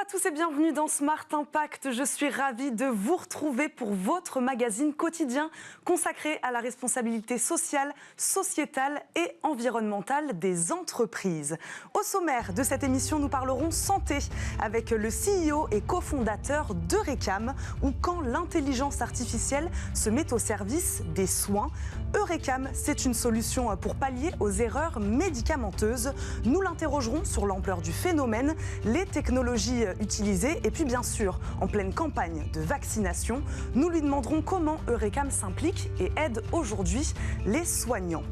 à tous et bienvenue dans Smart Impact. Je suis ravie de vous retrouver pour votre magazine quotidien consacré à la responsabilité sociale, sociétale et environnementale des entreprises. Au sommaire de cette émission, nous parlerons santé avec le CEO et cofondateur d'Eurecam, ou quand l'intelligence artificielle se met au service des soins. Eurecam, c'est une solution pour pallier aux erreurs médicamenteuses. Nous l'interrogerons sur l'ampleur du phénomène, les technologies utilisées et puis bien sûr, en pleine campagne de vaccination, nous lui demanderons comment Eurecam s'implique et aide aujourd'hui les soignants.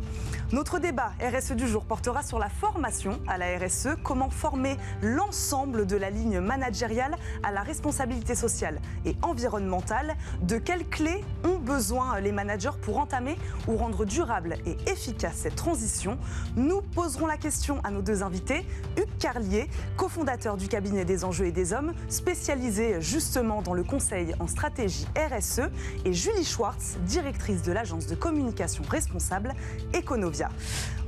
Notre débat RSE du jour portera sur la formation à la RSE, comment former l'ensemble de la ligne managériale à la responsabilité sociale et environnementale, de quelles clés ont besoin les managers pour entamer ou rendre durable et efficace cette transition. Nous poserons la question à nos deux invités, Hugues Carlier, cofondateur du cabinet des enjeux et des hommes, spécialisé justement dans le conseil en stratégie RSE, et Julie Schwartz, directrice de l'agence de communication responsable Econovia.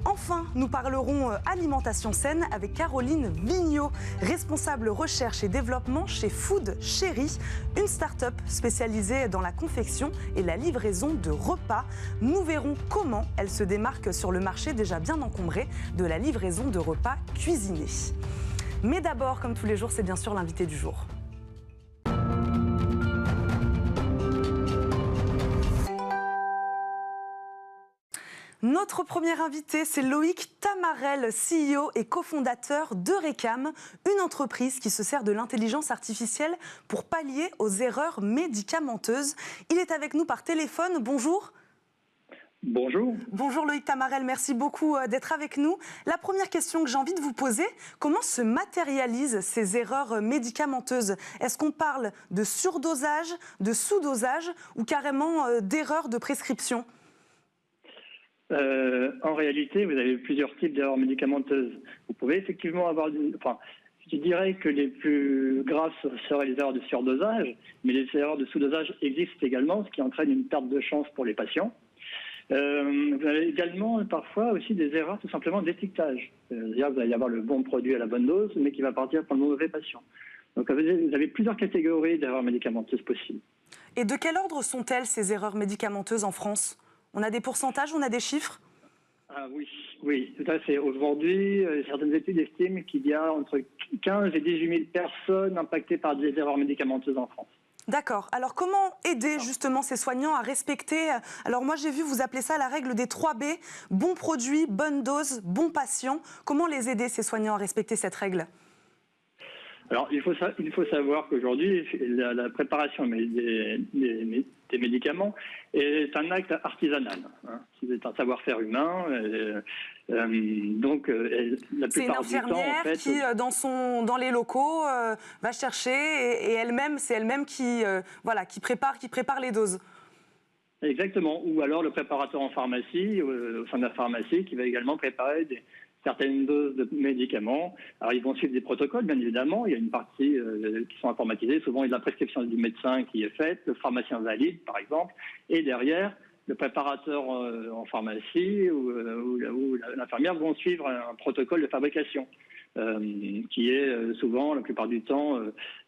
Enfin, nous parlerons alimentation saine avec Caroline Vigneault, responsable recherche et développement chez Food Chéri, une start-up spécialisée dans la confection et la livraison de repas. Nous verrons comment elle se démarque sur le marché déjà bien encombré de la livraison de repas cuisinés. Mais d'abord, comme tous les jours, c'est bien sûr l'invité du jour. Notre premier invité, c'est Loïc Tamarel, CEO et cofondateur d'Eurecam, une entreprise qui se sert de l'intelligence artificielle pour pallier aux erreurs médicamenteuses. Il est avec nous par téléphone. Bonjour. Bonjour. Bonjour Loïc Tamarel, merci beaucoup d'être avec nous. La première question que j'ai envie de vous poser, comment se matérialisent ces erreurs médicamenteuses? Est-ce qu'on parle de surdosage, de sous-dosage ou carrément d'erreurs de prescription? En réalité, vous avez plusieurs types d'erreurs médicamenteuses. Vous pouvez effectivement avoir... je dirais que les plus graves seraient les erreurs de surdosage, mais les erreurs de sous-dosage existent également, ce qui entraîne une perte de chance pour les patients. Vous avez également parfois aussi des erreurs tout simplement d'étiquetage. C'est-à-dire que vous allez avoir le bon produit à la bonne dose, mais qui va partir pour le mauvais patient. Donc vous avez plusieurs catégories d'erreurs médicamenteuses possibles. Et de quel ordre sont-elles, ces erreurs médicamenteuses en France ? On a des pourcentages, on a des chiffres? Oui, tout à fait. Aujourd'hui, certaines études estiment qu'il y a entre 15 et 18 000 personnes impactées par des erreurs médicamenteuses en France. D'accord. Alors comment aider justement ces soignants à respecter... Alors moi j'ai vu, vous appelez ça la règle des 3 B, bon produit, bonne dose, bon patient. Comment les aider ces soignants à respecter cette règle? Alors, il faut savoir qu'aujourd'hui, la préparation des médicaments est un acte artisanal. C'est un savoir-faire humain. Donc, la plupart du temps, c'est une infirmière qui, dans les locaux, va chercher et c'est elle-même qui prépare les doses. Exactement. Ou alors le préparateur en pharmacie, au sein de la pharmacie, qui va également préparer certaines doses de médicaments. Alors, ils vont suivre des protocoles, bien évidemment. Il y a une partie qui sont informatisées. Souvent, il y a la prescription du médecin qui est faite, le pharmacien valide, par exemple. Et derrière, le préparateur en pharmacie ou l'infirmière vont suivre un protocole de fabrication qui est souvent, la plupart du temps,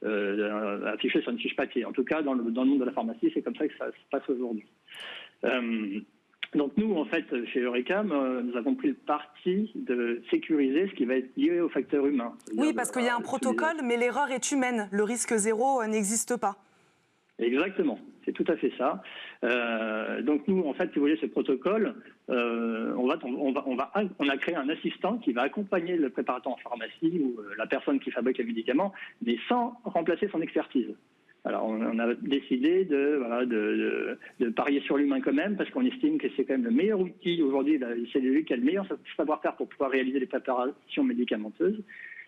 affiché sur une fiche papier. En tout cas, dans le monde de la pharmacie, c'est comme ça que ça se passe aujourd'hui. Donc nous, en fait, chez Eurecam, nous avons pris le parti de sécuriser ce qui va être lié au facteur humain. Oui, parce qu'il y a un protocole, mais l'erreur est humaine. Le risque zéro n'existe pas. Exactement, c'est tout à fait ça. Donc nous, en fait, si vous voulez, ce protocole, on a créé un assistant qui va accompagner le préparateur en pharmacie ou la personne qui fabrique les médicaments, mais sans remplacer son expertise. Alors, on a décidé de parier sur l'humain quand même, parce qu'on estime que c'est quand même le meilleur outil aujourd'hui. C'est lui qui a le meilleur savoir-faire pour pouvoir réaliser les préparations médicamenteuses.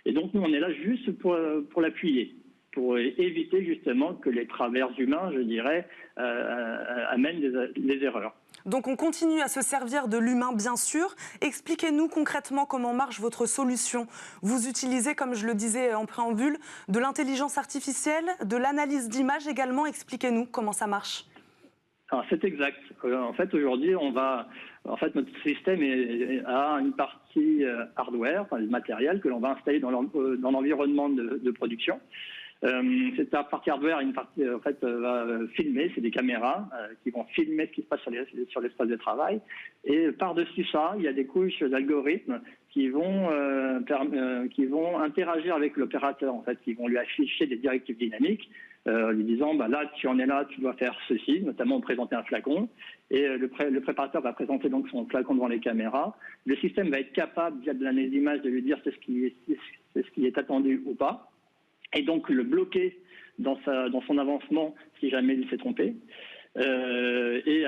Et donc, nous, on est là juste pour l'appuyer, pour éviter justement que les travers humains, je dirais, amènent des erreurs. Donc on continue à se servir de l'humain, bien sûr. Expliquez-nous concrètement comment marche votre solution. Vous utilisez, comme je le disais en préambule, de l'intelligence artificielle, de l'analyse d'images également. Expliquez-nous comment ça marche. C'est exact. En fait, aujourd'hui, notre système a une partie hardware, le matériel que l'on va installer dans l'environnement de production. Cette partie hardware, une partie en fait va filmer, c'est des caméras qui vont filmer ce qui se passe sur l'espace de travail. Et par-dessus ça, il y a des couches d'algorithmes qui vont interagir avec l'opérateur, en fait, qui vont lui afficher des directives dynamiques, lui disant là tu en es là, tu dois faire ceci, notamment présenter un flacon. Et le préparateur va présenter donc son flacon devant les caméras. Le système va être capable, via de l'analyse d'image, de lui dire c'est ce qui est attendu ou pas. Et donc le bloquer dans son avancement si jamais il s'est trompé. Et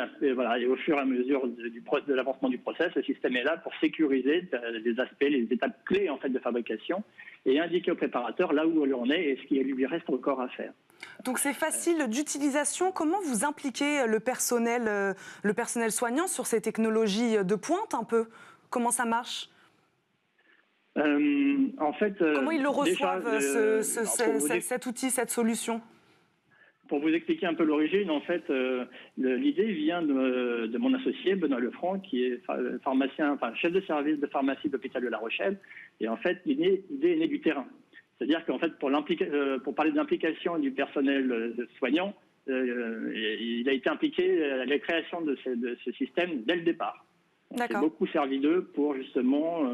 au fur et à mesure de l'avancement du process, le système est là pour sécuriser les aspects, les étapes clés en fait de fabrication et indiquer au préparateur là où on est et ce qu'il lui reste encore à faire. Donc c'est facile d'utilisation. Comment vous impliquez le personnel soignant sur ces technologies de pointe un peu? Comment ça marche? En fait, comment ils le reçoivent, cet outil, cette solution? Pour vous expliquer un peu l'origine, en fait, l'idée vient de mon associé, Benoît Lefranc, qui est pharmacien, chef de service de pharmacie de l'hôpital de La Rochelle. Et en fait, l'idée est née du terrain. C'est-à-dire qu'en fait, pour parler de l'implication du personnel soignant, il a été impliqué à la création de ce système dès le départ. On s'est beaucoup servi d'eux pour justement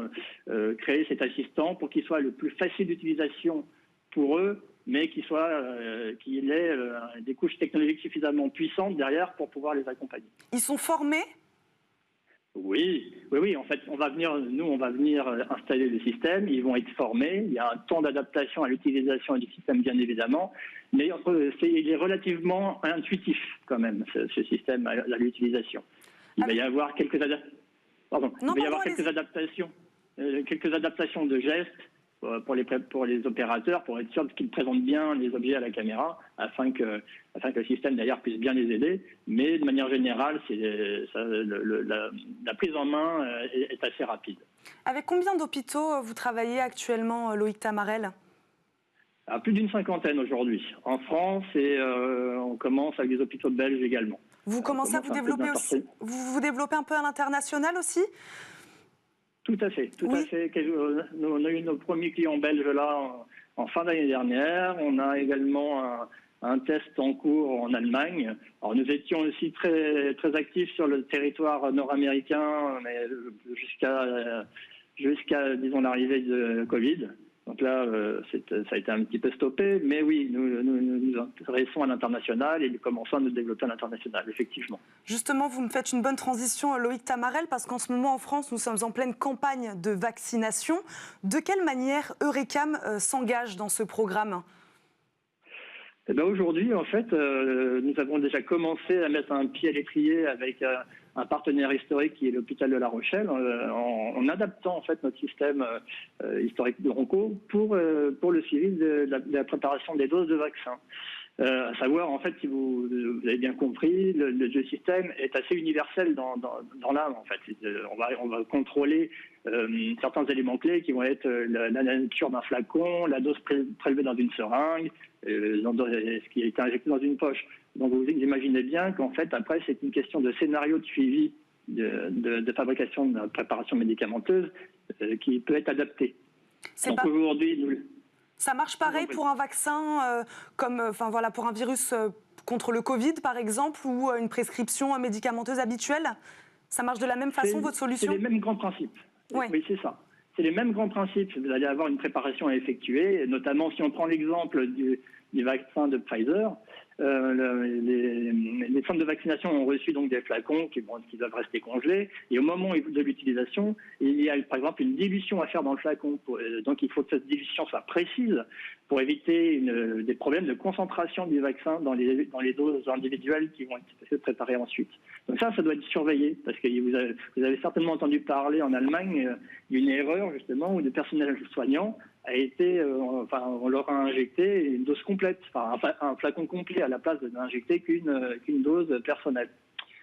créer cet assistant pour qu'il soit le plus facile d'utilisation pour eux, mais qu'il ait des couches technologiques suffisamment puissantes derrière pour pouvoir les accompagner. Ils sont formés ? Oui. En fait, on va venir installer le système. Ils vont être formés. Il y a un temps d'adaptation à l'utilisation du système, bien évidemment, mais il est relativement intuitif quand même ce système à l'utilisation. Il va y avoir quelques adaptations de gestes pour les opérateurs, pour être sûr qu'ils présentent bien les objets à la caméra, afin que le système d'ailleurs puisse bien les aider. Mais de manière générale, la prise en main est assez rapide. Avec combien d'hôpitaux vous travaillez actuellement, Loïc Tamarel ? À plus d'une 50aine aujourd'hui. En France, et on commence avec des hôpitaux belges également. Vous commencez à vous développer aussi. Vous vous développez un peu à l'international aussi ? Tout à fait. On a eu nos premiers clients belges là en fin d'année dernière. On a également un test en cours en Allemagne. Alors nous étions aussi très très actifs sur le territoire nord-américain, mais jusqu'à disons l'arrivée de Covid. Donc là, ça a été un petit peu stoppé, mais oui, nous intéressons à l'international et nous commençons à nous développer à l'international, effectivement. Justement, vous me faites une bonne transition, Loïc Tamarel, parce qu'en ce moment, en France, nous sommes en pleine campagne de vaccination. De quelle manière Eurecam s'engage dans ce programme ? Aujourd'hui, en fait, nous avons déjà commencé à mettre un pied à l'étrier avec un partenaire historique qui est l'hôpital de La Rochelle, en adaptant en fait notre système historique de Ronco pour le suivi de la préparation des doses de vaccins. À savoir, en fait, si vous avez bien compris, le système est assez universel dans l'âme, en fait. On va contrôler certains éléments clés qui vont être la nature d'un flacon, la dose prélevée dans une seringue, ce qui a été injecté dans une poche. Donc vous imaginez bien qu'en fait, après, c'est une question de scénario de suivi de fabrication de préparation médicamenteuse qui peut être adapté. Donc aujourd'hui, ça marche pareil pour un vaccin, pour un virus contre le Covid, par exemple, ou une prescription médicamenteuse habituelle? Ça marche de la même façon, votre solution? C'est les mêmes grands principes. Ouais. Oui, c'est ça. C'est les mêmes grands principes. Vous allez avoir une préparation à effectuer, notamment si on prend l'exemple du vaccin de Pfizer. Les centres de vaccination ont reçu donc des flacons qui doivent rester congelés. Et au moment de l'utilisation, il y a par exemple une dilution à faire dans le flacon. Donc il faut que cette dilution soit précise pour éviter des problèmes de concentration du vaccin dans les doses individuelles qui vont être préparées ensuite. Donc ça doit être surveillé parce que vous avez certainement entendu parler en Allemagne d'une erreur justement où le personnel soignant on leur a injecté une dose complète, un flacon complet à la place d'injecter qu'une dose personnelle.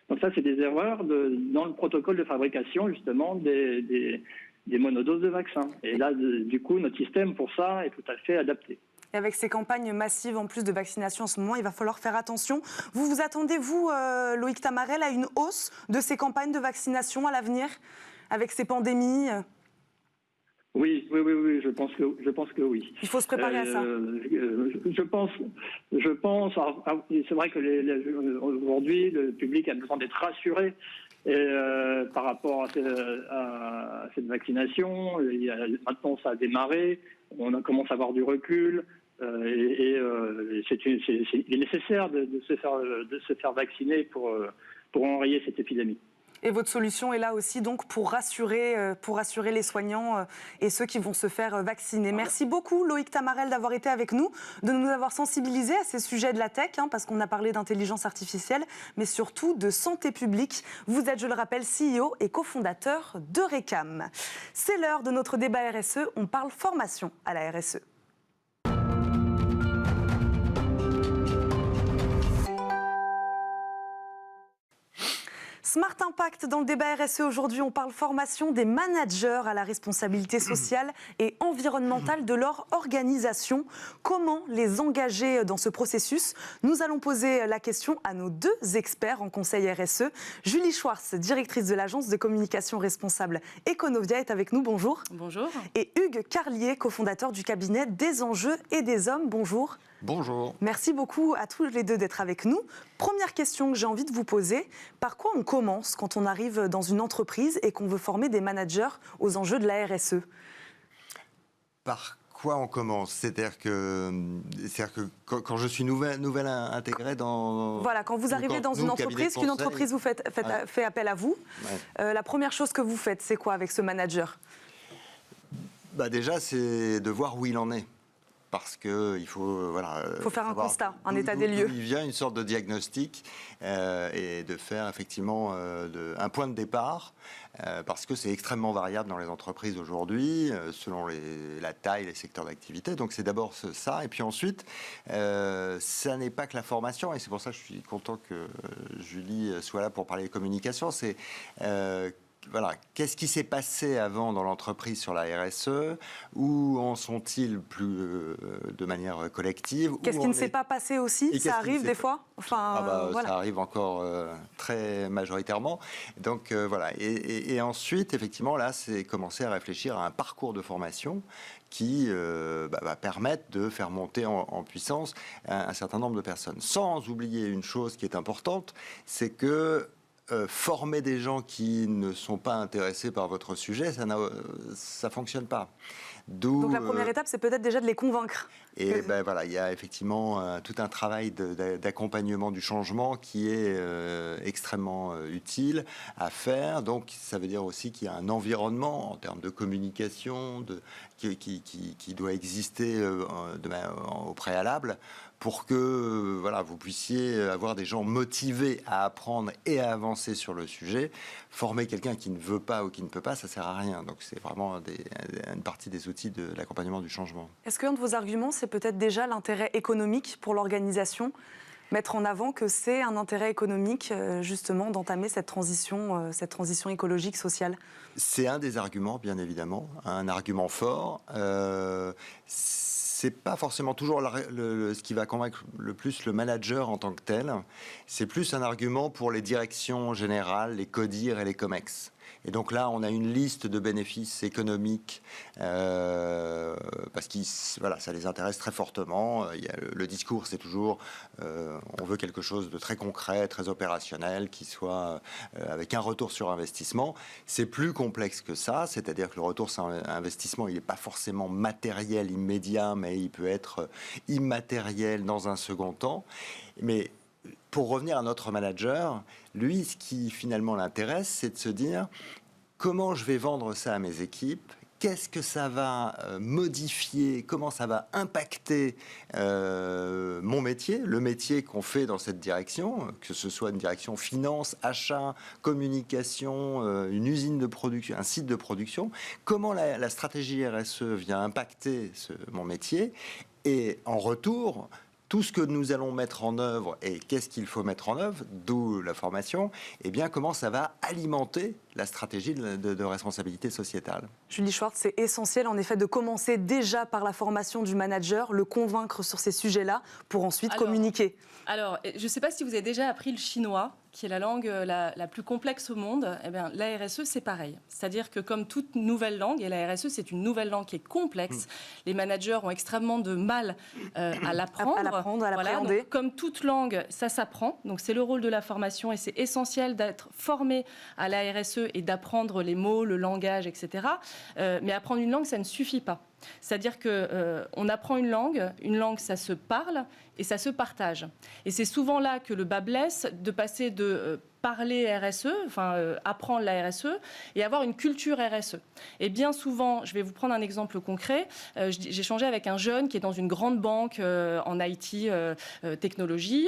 Donc ça, c'est des erreurs dans le protocole de fabrication justement des monodoses de vaccins. Et là, du coup, notre système pour ça est tout à fait adapté. Et avec ces campagnes massives en plus de vaccination en ce moment, il va falloir faire attention. Vous vous attendez, vous, Loïc Tamarel, à une hausse de ces campagnes de vaccination à l'avenir avec ces pandémies ? Oui, je pense que oui. Il faut se préparer à ça. Je pense. C'est vrai que aujourd'hui, le public a besoin d'être rassuré par rapport à cette vaccination. Maintenant, ça a démarré. On commence à avoir du recul. Il est nécessaire de se faire vacciner pour enrayer cette épidémie. Et votre solution est là aussi donc pour rassurer les soignants et ceux qui vont se faire vacciner. Merci beaucoup Loïc Tamarel d'avoir été avec nous, de nous avoir sensibilisés à ces sujets de la tech, parce qu'on a parlé d'intelligence artificielle, mais surtout de santé publique. Vous êtes, je le rappelle, CEO et cofondateur de Recam. C'est l'heure de notre débat RSE. On parle formation à la RSE. Smart Impact dans le débat RSE. Aujourd'hui, on parle formation des managers à la responsabilité sociale et environnementale de leur organisation. Comment les engager dans ce processus? Nous allons poser la question à nos deux experts en conseil RSE. Julie Schwartz, directrice de l'agence de communication responsable Econovia, est avec nous. Bonjour. Bonjour. Et Hugues Carlier, cofondateur du cabinet Des Enjeux et des Hommes. Bonjour. Bonjour. Merci beaucoup à tous les deux d'être avec nous. Première question que j'ai envie de vous poser, par quoi on commence quand on arrive dans une entreprise et qu'on veut former des managers aux enjeux de la RSE? Par quoi on commence? C'est-à-dire que quand je suis nouvelle intégrée dans... Voilà, quand vous arrivez dans une entreprise, qu'une entreprise vous fait appel à vous, la première chose que vous faites, c'est quoi avec ce manager? Déjà, c'est de voir où il en est. Parce qu'il faut, faut faire un constat, un état des lieux. Il vient une sorte de diagnostic et de faire effectivement un point de départ parce que c'est extrêmement variable dans les entreprises aujourd'hui selon la taille, les secteurs d'activité. Donc c'est d'abord ça et puis ensuite ça n'est pas que la formation et c'est pour ça que je suis content que Julie soit là pour parler de communication. C'est qu'est-ce qui s'est passé avant dans l'entreprise sur la RSE? Où en sont-ils de manière collective? Qu'est-ce qui ne s'est pas passé aussi? Ça arrive des fois? Ça arrive encore très majoritairement. Donc Et ensuite, effectivement, là, c'est commencer à réfléchir à un parcours de formation qui va permettre de faire monter en puissance un certain nombre de personnes. Sans oublier une chose qui est importante, c'est que former des gens qui ne sont pas intéressés par votre sujet, ça ne fonctionne pas. Donc la première étape, c'est peut-être déjà de les convaincre. Et il y a effectivement tout un travail d'accompagnement du changement qui est extrêmement utile à faire. Donc ça veut dire aussi qu'il y a un environnement en termes de communication qui doit exister au préalable pour que vous puissiez avoir des gens motivés à apprendre et à avancer sur le sujet. Former quelqu'un qui ne veut pas ou qui ne peut pas, ça ne sert à rien. Donc c'est vraiment une partie des outils de l'accompagnement du changement. Est-ce qu'un de vos arguments, c'est peut-être déjà l'intérêt économique pour l'organisation? Mettre en avant que c'est un intérêt économique, justement, d'entamer cette transition écologique, sociale? C'est un des arguments, bien évidemment, un argument fort. C'est pas forcément toujours ce qui va convaincre le plus le manager en tant que tel. C'est plus un argument pour les directions générales, les CODIR et les COMEX. Et donc là, on a une liste de bénéfices économiques parce que ça les intéresse très fortement. Le discours, c'est toujours on veut quelque chose de très concret, très opérationnel, qui soit avec un retour sur investissement. C'est plus complexe que ça, c'est-à-dire que le retour sur investissement, il n'est pas forcément matériel immédiat, mais il peut être immatériel dans un second temps. Mais pour revenir à notre manager, lui, ce qui finalement l'intéresse, c'est de se dire comment je vais vendre ça à mes équipes, qu'est-ce que ça va modifier, comment ça va impacter mon métier, le métier qu'on fait dans cette direction, que ce soit une direction finance, achat, communication, une usine de production, un site de production, comment la stratégie RSE vient impacter mon métier et en retour, tout ce que nous allons mettre en œuvre et qu'est-ce qu'il faut mettre en œuvre, d'où la formation, et bien comment ça va alimenter la stratégie de responsabilité sociétale. Julie Schwartz, c'est essentiel en effet de commencer déjà par la formation du manager, le convaincre sur ces sujets-là pour ensuite communiquer. Alors, je ne sais pas si vous avez déjà appris le chinois, qui est la langue la plus complexe au monde, eh bien, la RSE, c'est pareil. C'est-à-dire que comme toute nouvelle langue, et la RSE, c'est une nouvelle langue qui est complexe, les managers ont extrêmement de mal à l'apprendre. À l'appréhender. Donc, comme toute langue, ça s'apprend. Donc, c'est le rôle de la formation et c'est essentiel d'être formé à la RSE et d'apprendre les mots, le langage, etc. Mais apprendre une langue, ça ne suffit pas. C'est-à-dire qu'on apprend une langue, ça se parle et ça se partage. Et c'est souvent là que le bas blesse, de passer de parler RSE, apprendre la RSE et avoir une culture RSE. Et bien souvent, je vais vous prendre un exemple concret, j'ai échangé avec un jeune qui est dans une grande banque en IT technologie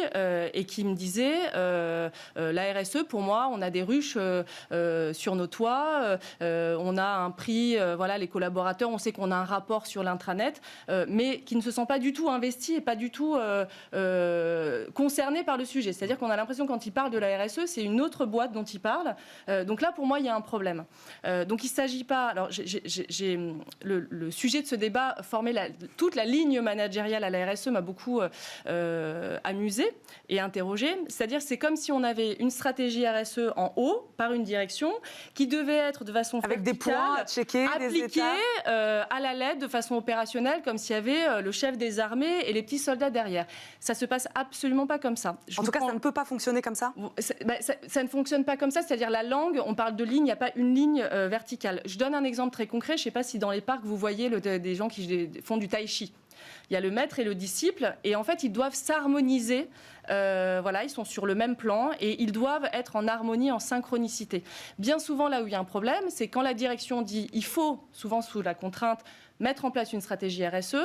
et qui me disait la RSE, pour moi, on a des ruches sur nos toits, on a un prix, les collaborateurs, on sait qu'on a un rapport sur l'intranet, mais qui ne se sent pas du tout investi et pas du tout concerné par le sujet. C'est-à-dire qu'on a l'impression, quand il parle de la RSE, c'est une autre boîte dont il parle. Donc là, pour moi, il y a un problème. Donc il ne s'agit pas... Alors, le sujet de ce débat, former toute la ligne managériale à la RSE, m'a beaucoup amusé et interrogé. C'est-à-dire, c'est comme si on avait une stratégie RSE en haut, par une direction, qui devait être de façon avec des points à checker, appliquée à la lettre, de façon opérationnelle, comme s'il y avait le chef des armées et les petits soldats derrière. Ça ne se passe absolument pas comme ça. En tout cas, ça ne peut pas fonctionner comme ça. Ça ne fonctionne pas comme ça, c'est-à-dire la langue, on parle de ligne, il n'y a pas une ligne verticale. Je donne un exemple très concret, je ne sais pas si dans les parcs vous voyez des gens qui font du tai chi. Il y a le maître et le disciple, et en fait ils doivent s'harmoniser. Ils sont sur le même plan et ils doivent être en harmonie, en synchronicité. Bien souvent, là où il y a un problème, c'est quand la direction dit il faut, souvent sous la contrainte, mettre en place une stratégie RSE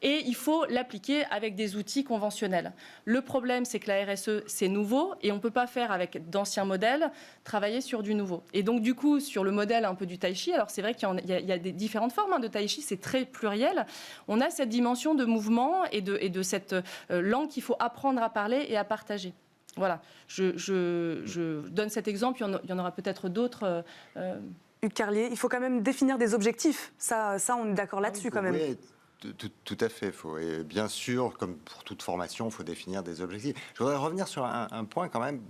et il faut l'appliquer avec des outils conventionnels. Le problème, c'est que la RSE, c'est nouveau et on ne peut pas faire avec d'anciens modèles, travailler sur du nouveau. Et donc, du coup, sur le modèle un peu du tai chi, alors c'est vrai qu'il y a des différentes formes de tai chi, c'est très pluriel. On a cette dimension de mouvement et de cette langue qu'il faut apprendre à parler et à partager. Voilà, je donne cet exemple, il y en aura peut-être d'autres. Hugues Carlier, il faut quand même définir des objectifs. Ça on est d'accord là-dessus quand même. Oui, tout à fait. Et bien sûr, comme pour toute formation, il faut définir des objectifs. Je voudrais revenir sur un point quand même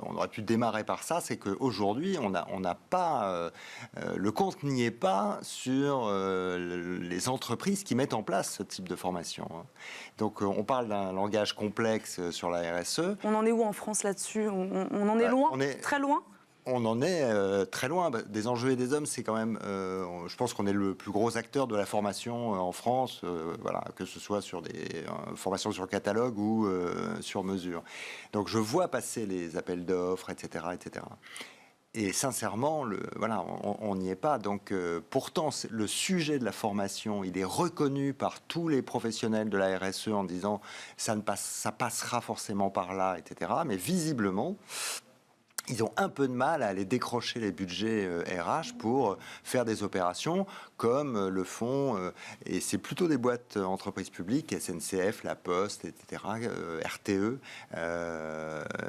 on aurait pu démarrer par ça, c'est qu'aujourd'hui, on n'a pas... le compte n'y est pas sur les entreprises qui mettent en place ce type de formation. Donc, on parle d'un langage complexe sur la RSE. On en est où en France là-dessus ? On en est loin, très loin ? On en est très loin. Des enjeux et des hommes, c'est quand même... je pense qu'on est le plus gros acteur de la formation en France, que ce soit sur des formations sur catalogue ou sur mesure. Donc je vois passer les appels d'offres, etc., etc. Et sincèrement, on n'y est pas. Donc pourtant, le sujet de la formation, il est reconnu par tous les professionnels de la RSE en disant ça passera forcément par là, etc. Mais visiblement... ils ont un peu de mal à aller décrocher les budgets RH pour faire des opérations comme le font, et c'est plutôt des boîtes entreprises publiques, SNCF, La Poste, etc., RTE.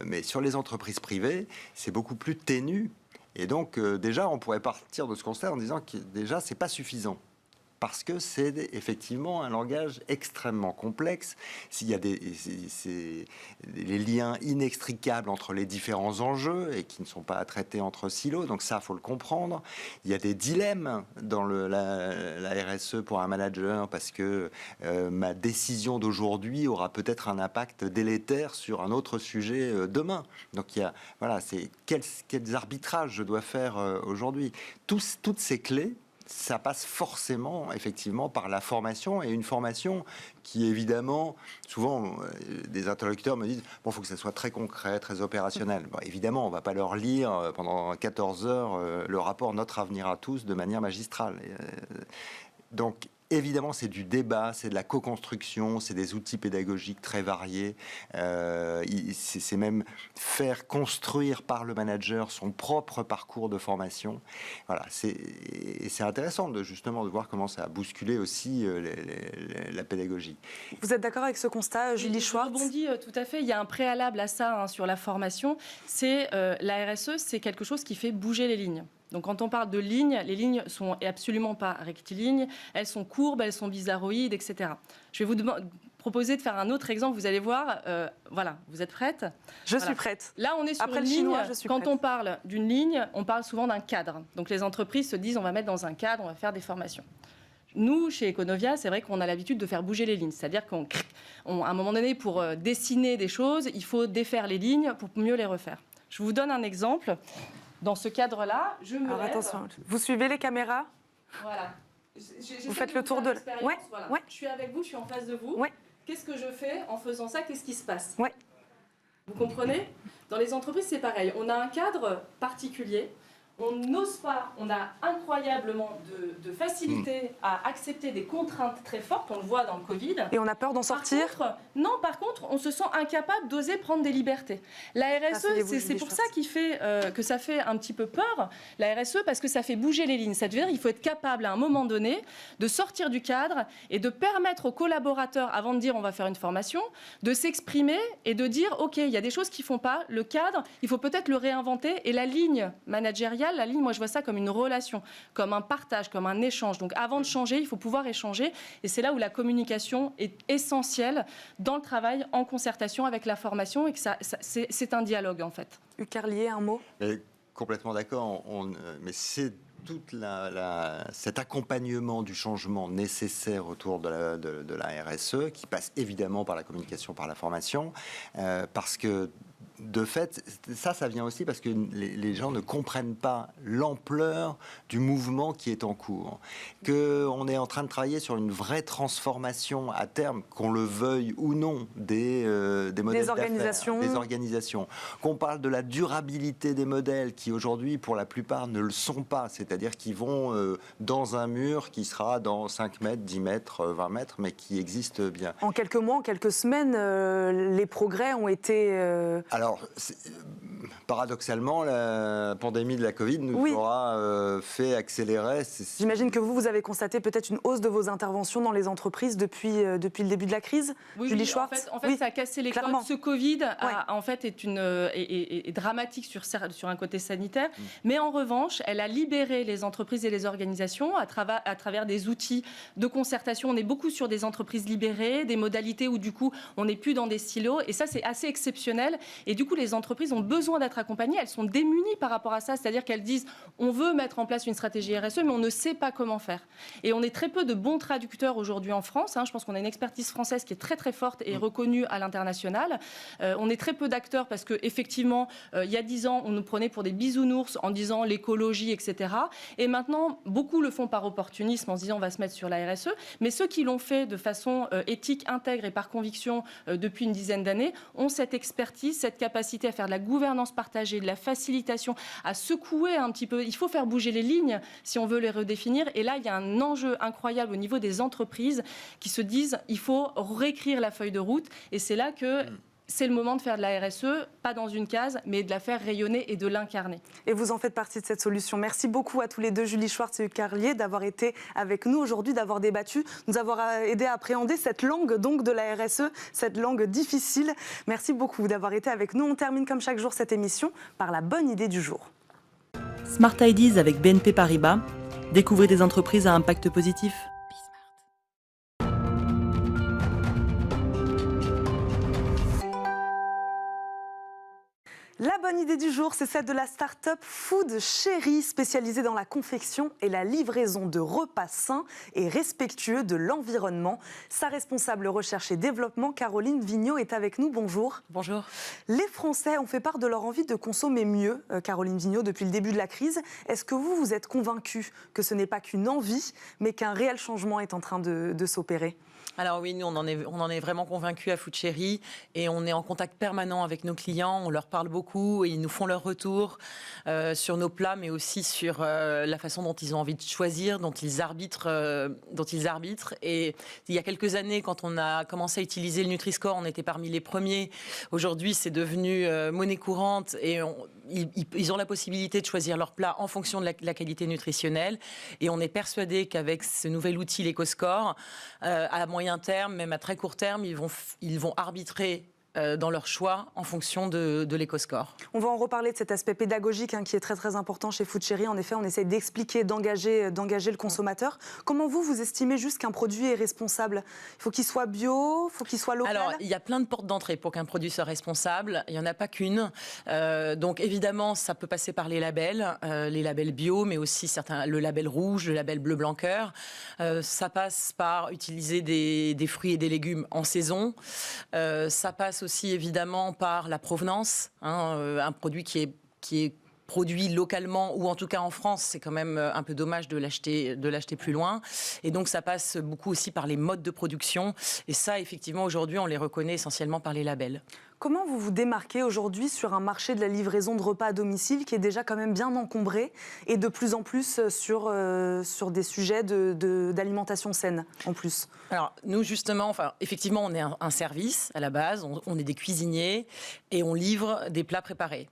Mais sur les entreprises privées, c'est beaucoup plus ténu. Et donc, déjà, on pourrait partir de ce constat en disant que déjà, c'est pas suffisant. Parce que c'est effectivement un langage extrêmement complexe. Il y a les liens inextricables entre les différents enjeux et qui ne sont pas à traiter entre silos. Donc ça, il faut le comprendre. Il y a des dilemmes dans la RSE pour un manager parce que ma décision d'aujourd'hui aura peut-être un impact délétère sur un autre sujet demain. Donc c'est quels arbitrages je dois faire aujourd'hui. Toutes ces clés, ça passe forcément, effectivement, par la formation, et une formation qui, évidemment, souvent, des interlocuteurs me disent « bon, il faut que ça soit très concret, très opérationnel ». Bon, évidemment, on ne va pas leur lire pendant 14 heures le rapport « Notre avenir à tous » de manière magistrale. Donc, évidemment, c'est du débat, c'est de la co-construction, c'est des outils pédagogiques très variés. C'est même faire construire par le manager son propre parcours de formation. Voilà, c'est intéressant justement de voir comment ça a bousculé aussi la pédagogie. Vous êtes d'accord avec ce constat, Julie Schwartz ? Je rebondis tout à fait. Il y a un préalable à ça sur la formation. C'est la RSE, c'est quelque chose qui fait bouger les lignes. Donc quand on parle de lignes, les lignes sont absolument pas rectilignes, elles sont courbes, elles sont bizarroïdes, etc. Je vais vous proposer de faire un autre exemple. Vous allez voir, voilà, vous êtes prête ? Je suis prête. Là, on est sur Après une le ligne. chinois, je suis Quand prête. on parle d'une ligne, on parle souvent d'un cadre. Donc les entreprises se disent, on va mettre dans un cadre, on va faire des formations. Nous, chez Econovia, c'est vrai qu'on a l'habitude de faire bouger les lignes. C'est-à-dire qu'à un moment donné, pour dessiner des choses, il faut défaire les lignes pour mieux les refaire. Je vous donne un exemple. Dans ce cadre-là, je me Alors lève. attention, vous suivez les caméras ? Voilà. Vous faites le tour de... Ouais, ouais. Je suis avec vous, je suis en face de vous. Ouais. Qu'est-ce que je fais en faisant ça ? Qu'est-ce qui se passe ? Ouais. Vous comprenez ? Dans les entreprises, c'est pareil. On a un cadre particulier. On n'ose pas, on a incroyablement de facilité à accepter des contraintes très fortes, on le voit dans le Covid. Et on a peur d'en sortir ? Par contre, on se sent incapable d'oser prendre des libertés. La RSE, c'est pour ça qui fait que ça fait un petit peu peur, la RSE, parce que ça fait bouger les lignes. Ça veut dire qu'il faut être capable, à un moment donné, de sortir du cadre et de permettre aux collaborateurs, avant de dire on va faire une formation, de s'exprimer et de dire, OK, il y a des choses qui ne font pas, le cadre, il faut peut-être le réinventer, et la ligne managériale, la ligne, moi je vois ça comme une relation, comme un partage, comme un échange. Donc avant de changer, il faut pouvoir échanger. Et c'est là où la communication est essentielle dans le travail, en concertation avec la formation, et que c'est un dialogue en fait. Hugues Carlier, un mot ? Complètement d'accord, mais c'est tout cet accompagnement du changement nécessaire autour de la RSE, qui passe évidemment par la communication, par la formation, parce que de fait, ça vient aussi parce que les gens ne comprennent pas l'ampleur du mouvement qui est en cours. Qu'on est en train de travailler sur une vraie transformation à terme, qu'on le veuille ou non, des modèles d'affaires, des organisations. Qu'on parle de la durabilité des modèles qui aujourd'hui, pour la plupart, ne le sont pas. C'est-à-dire qu'ils vont dans un mur qui sera dans 5 mètres, 10 mètres, 20 mètres, mais qui existe bien. En quelques mois, en quelques semaines, les progrès ont été... Alors, paradoxalement, la pandémie de la Covid nous aura fait accélérer. J'imagine que vous avez constaté peut-être une hausse de vos interventions dans les entreprises depuis le début de la crise. Julie Schwartz. En fait, ça a cassé les codes. Ce Covid, en fait, est dramatique sur un côté sanitaire. Mais en revanche, elle a libéré les entreprises et les organisations à travers des outils de concertation. On est beaucoup sur des entreprises libérées, des modalités où, du coup, on n'est plus dans des silos. Et ça, c'est assez exceptionnel. Et du coup, les entreprises ont besoin d'être accompagnées. Elles sont démunies par rapport à ça. C'est-à-dire qu'elles disent, on veut mettre en place une stratégie RSE, mais on ne sait pas comment faire. Et on est très peu de bons traducteurs aujourd'hui en France. Je pense qu'on a une expertise française qui est très, très forte et reconnue à l'international. On est très peu d'acteurs parce qu'effectivement, il y a 10 ans, on nous prenait pour des bisounours en disant l'écologie, etc. Et maintenant, beaucoup le font par opportunisme en se disant, on va se mettre sur la RSE. Mais ceux qui l'ont fait de façon éthique, intègre et par conviction depuis une dizaine d'années ont cette expertise, cette capacité à faire de la gouvernance partagée, de la facilitation, à secouer un petit peu. Il faut faire bouger les lignes si on veut les redéfinir. Et là, il y a un enjeu incroyable au niveau des entreprises qui se disent il faut réécrire la feuille de route. Et c'est là que c'est le moment de faire de la RSE, pas dans une case, mais de la faire rayonner et de l'incarner. Et vous en faites partie de cette solution. Merci beaucoup à tous les deux, Julie Schwartz et Hugues Carlier, d'avoir été avec nous aujourd'hui, d'avoir débattu, nous avoir aidé à appréhender cette langue donc de la RSE, cette langue difficile. Merci beaucoup d'avoir été avec nous. On termine comme chaque jour cette émission par la bonne idée du jour. Smart Ideas avec BNP Paribas. Découvrez des entreprises à impact positif. La bonne idée du jour, c'est celle de la start-up Food Chéri, spécialisée dans la confection et la livraison de repas sains et respectueux de l'environnement. Sa responsable recherche et développement, Caroline Vigneault, est avec nous. Bonjour. Bonjour. Les Français ont fait part de leur envie de consommer mieux, Caroline Vigneault, depuis le début de la crise. Est-ce que vous êtes convaincue que ce n'est pas qu'une envie, mais qu'un réel changement est en train de s'opérer ? Alors oui, nous, on en est vraiment convaincus à Food Chéri et on est en contact permanent avec nos clients. On leur parle beaucoup et ils nous font leur retour sur nos plats, mais aussi sur la façon dont ils ont envie de choisir, dont ils arbitrent. Et il y a quelques années, quand on a commencé à utiliser le Nutri-Score, on était parmi les premiers. Aujourd'hui, c'est devenu monnaie courante et ils ont la possibilité de choisir leur plat en fonction de la qualité nutritionnelle. Et on est persuadé qu'avec ce nouvel outil, l'EcoScore, à moyen terme, même à très court terme, ils vont arbitrer dans leur choix en fonction de l'éco-score. On va en reparler de cet aspect pédagogique qui est très très important chez Food Chéri. En effet, on essaye d'expliquer, d'engager le consommateur. Comment vous estimez juste qu'un produit est responsable? Il faut qu'il soit bio, il faut qu'il soit local? Alors, il y a plein de portes d'entrée pour qu'un produit soit responsable. Il n'y en a pas qu'une. Donc, évidemment, ça peut passer par les labels bio, mais aussi le label rouge, le label bleu blanc cœur. Ça passe par utiliser des fruits et des légumes en saison. Ça passe aussi évidemment par la provenance, un produit qui est produit localement ou en tout cas en France, c'est quand même un peu dommage de l'acheter plus loin. Et donc ça passe beaucoup aussi par les modes de production. Et ça, effectivement, aujourd'hui, on les reconnaît essentiellement par les labels. Comment vous vous démarquez aujourd'hui sur un marché de la livraison de repas à domicile qui est déjà quand même bien encombré et de plus en plus sur des sujets d'alimentation saine en plus? Alors nous justement, effectivement, on est un service à la base, on est des cuisiniers et on livre des plats préparés.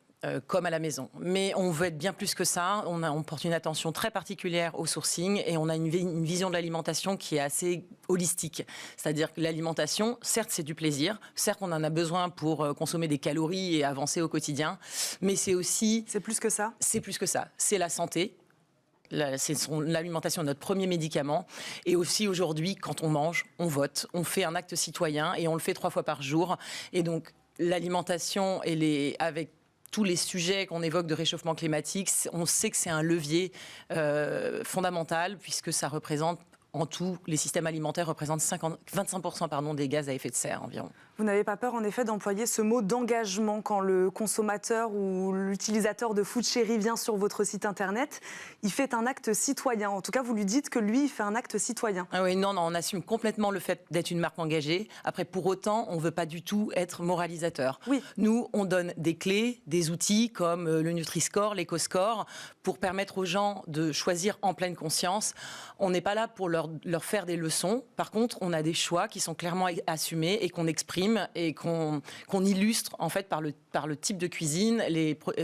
Comme à la maison. Mais on veut être bien plus que ça. On porte une attention très particulière au sourcing et on a une vision de l'alimentation qui est assez holistique. C'est-à-dire que l'alimentation, certes, c'est du plaisir. Certes, on en a besoin pour consommer des calories et avancer au quotidien. Mais c'est aussi... C'est plus que ça? C'est plus que ça. C'est la santé. L'alimentation est notre premier médicament. Et aussi aujourd'hui, quand on mange, on vote. On fait un acte citoyen et on le fait 3 fois par jour. Et donc, l'alimentation, avec tous les sujets qu'on évoque de réchauffement climatique, on sait que c'est un levier fondamental puisque ça représente, en tout, les systèmes alimentaires représentent 25% des gaz à effet de serre environ. Vous n'avez pas peur, en effet, d'employer ce mot d'engagement quand le consommateur ou l'utilisateur de Food Chéri vient sur votre site internet? Il fait un acte citoyen. En tout cas, vous lui dites que lui, il fait un acte citoyen. Ah oui, non, on assume complètement le fait d'être une marque engagée. Après, pour autant, on ne veut pas du tout être moralisateur. Oui. Nous, on donne des clés, des outils comme le Nutri-Score, l'Eco-Score, pour permettre aux gens de choisir en pleine conscience. On n'est pas là pour leur faire des leçons. Par contre, on a des choix qui sont clairement assumés et qu'on exprime et qu'on illustre en fait par le type de cuisine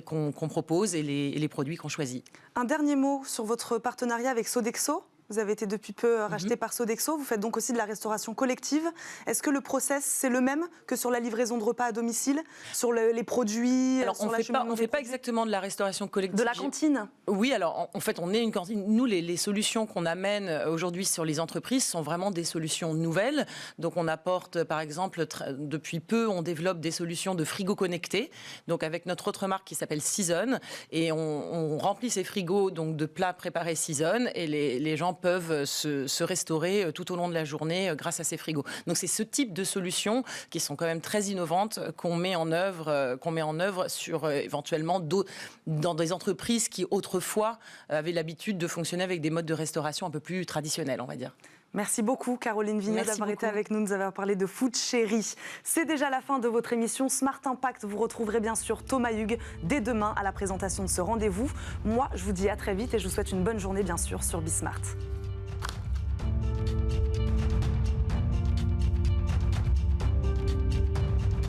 qu'on propose et les produits qu'on choisit. Un dernier mot sur votre partenariat avec Sodexo. Vous avez été depuis peu racheté par Sodexo. Vous faites donc aussi de la restauration collective. Est-ce que le process, c'est le même que sur la livraison de repas à domicile, sur les produits? Alors, on ne fait pas exactement de la restauration collective. De la cantine? Oui, alors en fait, on est une cantine. Nous, les solutions qu'on amène aujourd'hui sur les entreprises sont vraiment des solutions nouvelles. Donc, on apporte, par exemple, depuis peu, on développe des solutions de frigo connectés. Donc, avec notre autre marque qui s'appelle Season. Et on remplit ces frigos donc, de plats préparés Season. Et les gens peuvent se restaurer tout au long de la journée grâce à ces frigos. Donc c'est ce type de solutions qui sont quand même très innovantes qu'on met en œuvre sur éventuellement dans des entreprises qui autrefois avaient l'habitude de fonctionner avec des modes de restauration un peu plus traditionnels, on va dire. Merci beaucoup Caroline Vignet d'avoir été avec nous avoir parlé de Food Chéri. C'est déjà la fin de votre émission Smart Impact. Vous retrouverez bien sûr Thomas Hugues dès demain à la présentation de ce rendez-vous. Moi, je vous dis à très vite et je vous souhaite une bonne journée bien sûr sur Bismart.